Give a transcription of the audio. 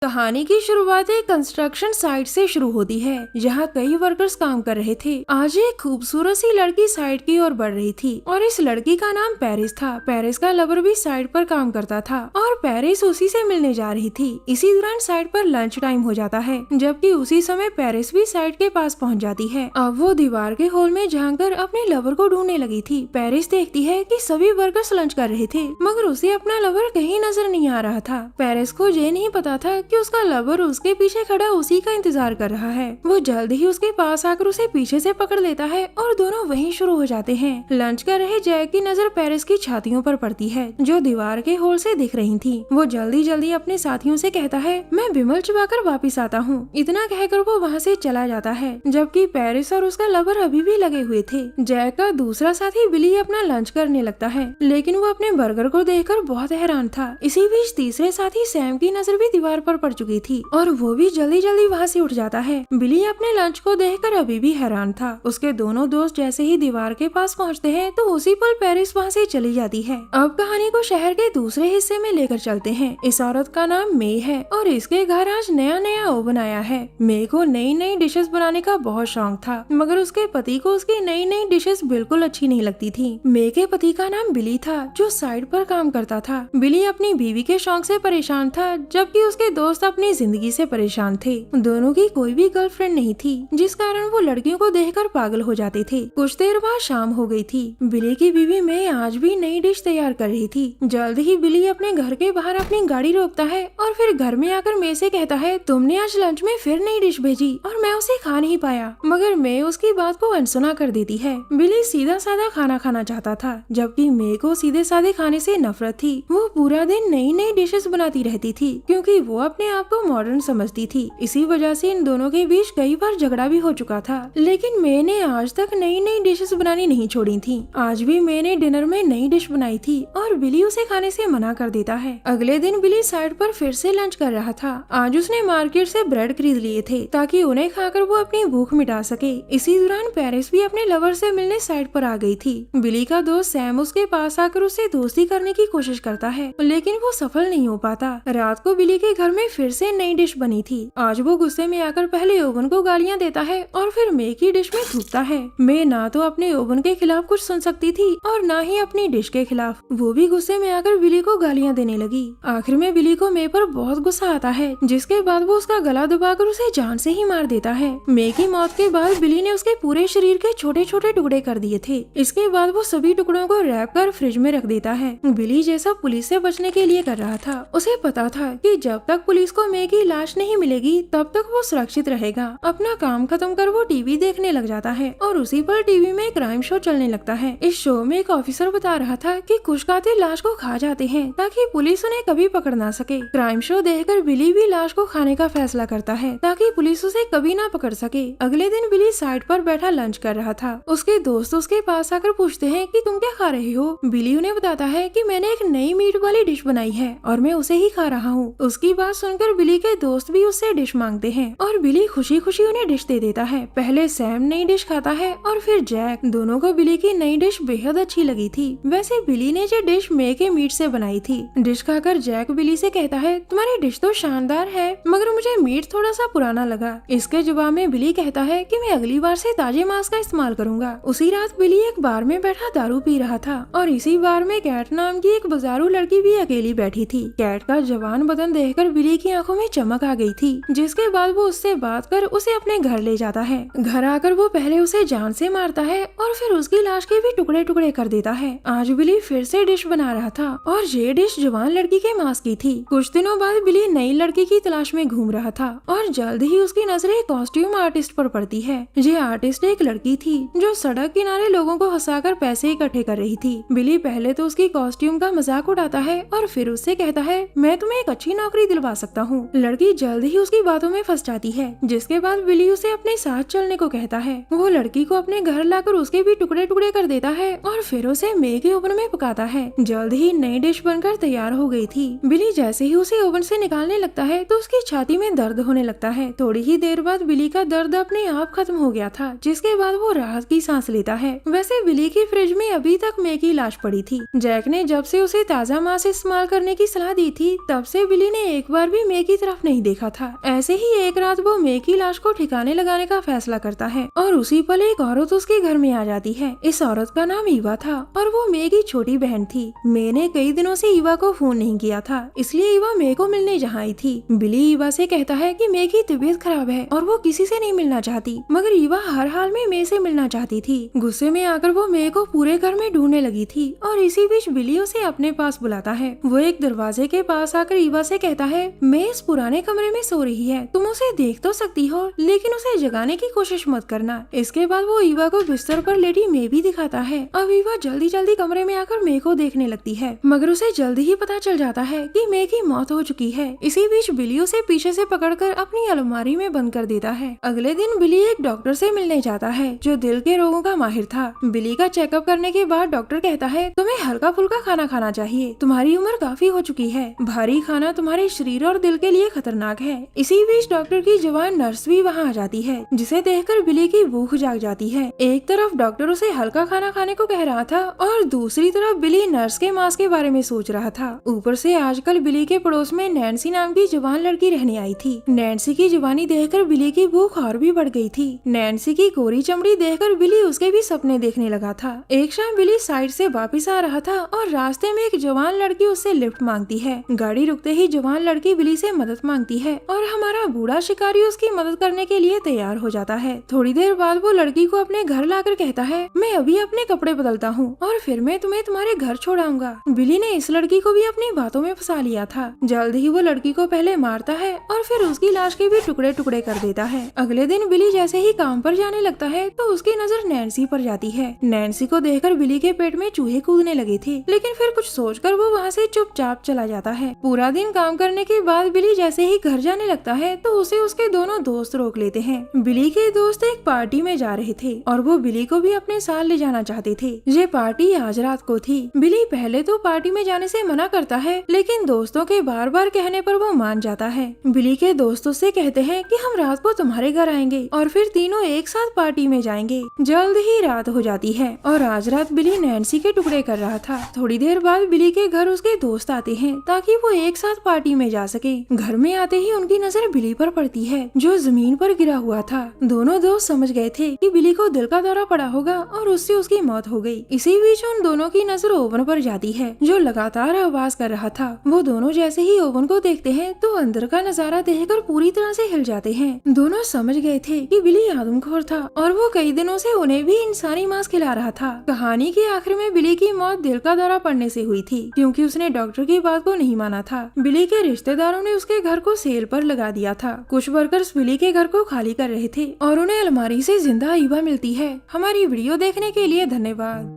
कहानी की शुरुआत एक कंस्ट्रक्शन साइट से शुरू होती है जहाँ कई वर्कर्स काम कर रहे थे। आज एक खूबसूरत सी लड़की साइट की ओर बढ़ रही थी और इस लड़की का नाम पेरिस था। पेरिस का लवर भी साइट पर काम करता था और पेरिस उसी से मिलने जा रही थी। इसी दौरान साइट पर लंच टाइम हो जाता है, जबकि उसी समय पेरिस भी साइट के पास पहुँच जाती है। अब वो दीवार के होल में झांक कर अपने लवर को ढूंढने लगी थी। पेरिस देखती है कि सभी वर्कर्स लंच कर रहे थे, मगर उसे अपना लवर कहीं नजर नहीं आ रहा था। पेरिस को ये नहीं पता था कि उसका लवर उसके पीछे खड़ा उसी का इंतजार कर रहा है। वो जल्द ही उसके पास आकर उसे पीछे से पकड़ लेता है और दोनों वहीं शुरू हो जाते हैं। लंच कर रहे जैक की नजर पेरिस की छातियों पर पड़ती है जो दीवार के होल से दिख रही थी। वो जल्दी जल्दी अपने साथियों से कहता है, मैं बिमल चबाकर वापिस आता हूँ। इतना कहकर वो वहाँ से चला जाता है, जबकि पेरिस और उसका लवर अभी भी लगे हुए थे। जैक का दूसरा साथी बिली अपना लंच करने लगता है, लेकिन वो अपने बर्गर को देखकर बहुत हैरान था। इसी बीच तीसरे साथी सैम की नजर भी दीवार पर पड़ चुकी थी और वो भी जल्दी जल्दी वहाँ से उठ जाता है। बिली अपने लंच को देखकर अभी भी हैरान था। उसके दोनों दोस्त जैसे ही दीवार के पास पहुँचते हैं तो उसी पल पेरिस वहाँ से चली जाती है। अब कहानी को शहर के दूसरे हिस्से में लेकर चलते हैं। इस औरत का नाम मे है और इसके घर आज नया नया ओवन आया है। मे को नई नई डिशेस बनाने का बहुत शौक था, मगर उसके पति को उसकी नई नई डिशेस बिल्कुल अच्छी नहीं लगती थी। मे के पति का नाम बिली था जो साइड पर काम करता था। बिली अपनी बीवी के शौक से परेशान था, जबकि उसके दोस्त अपनी जिंदगी से परेशान थे। दोनों की कोई भी गर्लफ्रेंड नहीं थी, जिस कारण वो लड़कियों को देखकर पागल हो जाते थे। कुछ देर बाद शाम हो गई थी। बिली की बीवी मे आज भी नई डिश तैयार कर रही थी। जल्द ही बिली अपने घर के बाहर अपनी गाड़ी रोकता है और फिर घर में आकर मे से कहता है, तुमने आज लंच में फिर नई डिश भेजी और मैं उसे खा नहीं पाया। मगर मे उसकी बात को अनसुना कर देती है। बिली सीधा साधा खाना खाना चाहता था, जबकि मे को सीधे साधे खाने से नफरत थी। वो पूरा दिन नई नई डिशेस बनाती रहती थी, क्योंकि वो अपने आप को मॉडर्न समझती थी। इसी वजह से इन दोनों के बीच कई बार झगड़ा भी हो चुका था, लेकिन मे ने आज तक नई नई डिशेस बनानी नहीं छोड़ी थी। आज भी मे ने डिनर में नई डिश बनाई थी और बिली उसे खाने से मना कर देता है। अगले दिन बिली साइड पर फिर से लंच कर रहा था। आज उसने मार्केट से ब्रेड खरीद लिए थे ताकि उन्हें खाकर वो अपनी भूख मिटा सके। इसी दौरान पेरिस भी अपने लवर से मिलने साइड पर आ गई थी। बिली का दोस्त सैम उसके पास आकर उससे दोस्ती करने की कोशिश करता है, लेकिन वो सफल नहीं हो पाता। रात को बिली के घर में फिर से नई डिश बनी थी। आज वो गुस्से में आकर पहले ओवन को गालियां देता है और फिर मे की डिश में थूकता है। मे ना तो अपने ओवन के खिलाफ कुछ सुन सकती थी और ना ही अपनी डिश के खिलाफ। वो भी गुस्से में आकर बिली को गालियां देने लगी। आखिर में बिली को मे पर बहुत गुस्सा आता है, जिसके बाद वो उसका गला दबाकर उसे जान से ही मार देता है। मे की मौत के बाद बिली ने उसके पूरे शरीर के छोटे छोटे टुकड़े कर दिए थे। इसके बाद वो सभी टुकड़ों को रैप कर फ्रिज में रख देता है। बिली जैसा पुलिस से बचने के लिए कर रहा था। उसे पता था कि जब तक पुलिस को मे की लाश नहीं मिलेगी तब तक वो सुरक्षित रहेगा। अपना काम खत्म कर वो टीवी देखने लग जाता है और उसी पर टीवी में क्राइम शो चलने लगता है। इस शो में एक ऑफिसर बता रहा था कि कुछ कातिल लाश को खा जाते हैं ताकि पुलिस उन्हें कभी पकड़ ना सके। क्राइम शो देखकर बिली भी लाश को खाने का फैसला करता है ताकि पुलिस उसे कभी ना पकड़ सके। अगले दिन बिली साइड पर बैठा लंच कर रहा था। उसके दोस्त उसके पास आकर पूछते हैं कि तुम क्या खा रहे हो। बिली उन्हें बताता है कि मैंने एक नई मीट वाली डिश बनाई है और मैं उसे ही खा रहा हूँ। उसकी बात सुनकर बिली के दोस्त भी उससे डिश मांगते हैं और बिली खुशी खुशी उन्हें डिश दे देता है। पहले सैम नई डिश खाता है और फिर जैक। दोनों को बिली की नई डिश बेहद अच्छी लगी थी। वैसे बिली ने जो डिश मे के मीट से बनाई थी। डिश खाकर जैक बिली से कहता है, तुम्हारी डिश तो शानदार है, मगर मुझे मीट थोड़ा सा पुराना लगा। इसके जवाब में बिली कहता है कि मैं अगली बार से ताजे मांस का इस्तेमाल करूंगा। उसी रात बिली एक बार में बैठा दारू पी रहा था और इसी बार में कैट नाम की एक बाजारू लड़की भी अकेली बैठी थी। कैट का जवान बदन देखकर बिली की आंखों में चमक आ गई थी, जिसके बाद वो उससे बात कर उसे अपने घर ले जाता है। घर आकर वो पहले उसे जान से मारता है और फिर उसकी लाश के भी टुकड़े टुकड़े कर देता है। आज बिली फिर से डिश बना रहा था और ये डिश जवान लड़की के मांस की थी। कुछ दिनों बाद बिली नई लड़की की तलाश में घूम रहा था और जल्द ही उसकी नजर एक कॉस्ट्यूम आर्टिस्ट पर पड़ती है। ये आर्टिस्ट एक लड़की थी जो सड़क किनारे लोगों को हंसाकर पैसे इकट्ठे कर रही थी। बिली पहले तो उसकी कॉस्ट्यूम का मजाक उड़ाता है और फिर उससे कहता है, मैं तुम्हें एक अच्छी नौकरी दिलवा सकता हूँ। लड़की जल्द ही उसकी बातों में फंस जाती है, जिसके बाद बिली उसे अपने साथ चलने को कहता है। वो लड़की को अपने घर लाकर उसके भी टुकड़े टुकड़े कर देता है और फिर उसे मे के ओवन में पकाता है। जल्द ही नई डिश बनकर तैयार हो गई थी। बिली जैसे ही उसे ओवन से निकालने लगता है तो उसकी छाती में दर्द होने लगता है। थोड़ी ही देर बाद बिली का दर्द अपने आप खत्म हो गया था, जिसके बाद वो राहत की सांस लेता है। वैसे बिली की फ्रिज में अभी तक मे की लाश पड़ी थी। जैक ने जब से उसे ताजा मांस इस्तेमाल करने की सलाह दी थी, तब से बिली ने एक बार बार भी मे की तरफ नहीं देखा था। ऐसे ही एक रात वो मे की लाश को ठिकाने लगाने का फैसला करता है और उसी पल एक औरत उसके घर में आ जाती है। इस औरत का नाम ईवा था और वो मे की छोटी बहन थी। मे ने कई दिनों से ईवा को फोन नहीं किया था, इसलिए ईवा मे को मिलने जहाँ आई थी। बिली ईवा से कहता है कि मे की तबीयत खराब है और वो किसी से नहीं मिलना चाहती, मगर ईवा हर हाल में मे से मिलना चाहती थी। गुस्से में आकर वो मे को पूरे घर में ढूंढने लगी थी और इसी बीच बिली उसे अपने पास बुलाता है। वो एक दरवाजे के पास आकर ईवा से कहता है, मे इस पुराने कमरे में सो रही है, तुम उसे देख तो सकती हो लेकिन उसे जगाने की कोशिश मत करना। इसके बाद वो ईवा को बिस्तर पर लेटी मे भी दिखाता है। अब ईवा जल्दी जल्दी कमरे में आकर मे को देखने लगती है, मगर उसे जल्दी ही पता चल जाता है कि मे की मौत हो चुकी है। इसी बीच बिली उसे पीछे से पकड़कर अपनी अलमारी में बंद कर देता है। अगले दिन बिली एक डॉक्टर से मिलने जाता है जो दिल के रोगों का माहिर था। बिली का चेकअप करने के बाद डॉक्टर कहता है, तुम्हें हल्का फुल्का खाना खाना चाहिए, तुम्हारी उम्र काफी हो चुकी है, भारी खाना तुम्हारे शरीर और दिल के लिए खतरनाक है। इसी बीच डॉक्टर की जवान नर्स भी वहाँ आ जाती है, जिसे देखकर बिली की भूख जाग जाती है। एक तरफ डॉक्टर उसे हल्का खाना खाने को कह रहा था और दूसरी तरफ बिली नर्स के मांस के बारे में सोच रहा था। ऊपर से आजकल बिली के पड़ोस में नैन्सी नाम की जवान लड़की रहने आई थी। नैन्सी की जवानी देखकर बिली की भूख और भी बढ़ गई थी। नैन्सी की गोरी चमड़ी देखकर बिली उसके भी सपने देखने लगा था। एक शाम बिली साइड से वापस आ रहा था और रास्ते में एक जवान लड़की उससे लिफ्ट मांगती है। गाड़ी रुकते ही जवान लड़की बिली से मदद मांगती है और हमारा बूढ़ा शिकारी उसकी मदद करने के लिए तैयार हो जाता है। थोड़ी देर बाद वो लड़की को अपने घर लाकर कहता है, मैं अभी अपने कपड़े बदलता हूँ और फिर मैं तुम्हें तुम्हारे घर छोड़ाऊंगा। बिली ने इस लड़की को भी अपनी बातों में फंसा लिया था। जल्द ही वो लड़की को पहले मारता है और फिर उसकी लाश के भी टुकड़े टुकड़े कर देता है। अगले दिन बिली जैसे ही काम पर जाने लगता है तो उसकी नजर नैन्सी पर जाती है। नैन्सी को देखकर बिली के पेट में चूहे कूदने लगे थे, लेकिन फिर कुछ सोचकर वो वहाँ से चुपचाप चला जाता है। पूरा दिन काम करने के बाद बिली जैसे ही घर जाने लगता है तो उसे उसके दोनों दोस्त रोक लेते हैं। बिली के दोस्त एक पार्टी में जा रहे थे और वो बिली को भी अपने साथ ले जाना चाहते थे। ये पार्टी आज रात को थी। बिली पहले तो पार्टी में जाने से मना करता है, लेकिन दोस्तों के बार बार कहने पर वो मान जाता है। बिली के दोस्तों से कहते हैं कि हम रात को तुम्हारे घर आएंगे और फिर तीनों एक साथ पार्टी में जाएंगे। जल्द ही रात हो जाती है और आज रात बिली नैन्सी के टुकड़े कर रहा था। थोड़ी देर बाद बिली के घर उसके दोस्त आते हैं ताकि वो एक साथ पार्टी में जा सके। घर में आते ही उनकी नजर बिली पर पड़ती है जो जमीन पर गिरा हुआ था। दोनों दोस्त समझ गए थे कि बिली को दिल का दौरा पड़ा होगा और उससे उसकी मौत हो गई। इसी बीच उन दोनों की नजर ओवन पर जाती है जो लगातार आवाज कर रहा था। वो दोनों जैसे ही ओवन को देखते हैं तो अंदर का नजारा देखकर पूरी तरह से हिल जाते हैं। दोनों समझ गए थे कि बिली आदमखोर था और वो कई दिनों से उन्हें भी इंसानी मांस खिला रहा था। कहानी के आखिर में बिली की मौत दिल का दौरा पड़ने से हुई थी क्योंकि उसने डॉक्टर की बात को नहीं माना था। बिली के रिश्तेदारों ने उसके घर को सेल पर लगा दिया था। कुछ वर्कर्स बिली के घर को खाली कर रहे थे और उन्हें अलमारी से जिंदा ईवा मिलती है। हमारी वीडियो देखने के लिए धन्यवाद।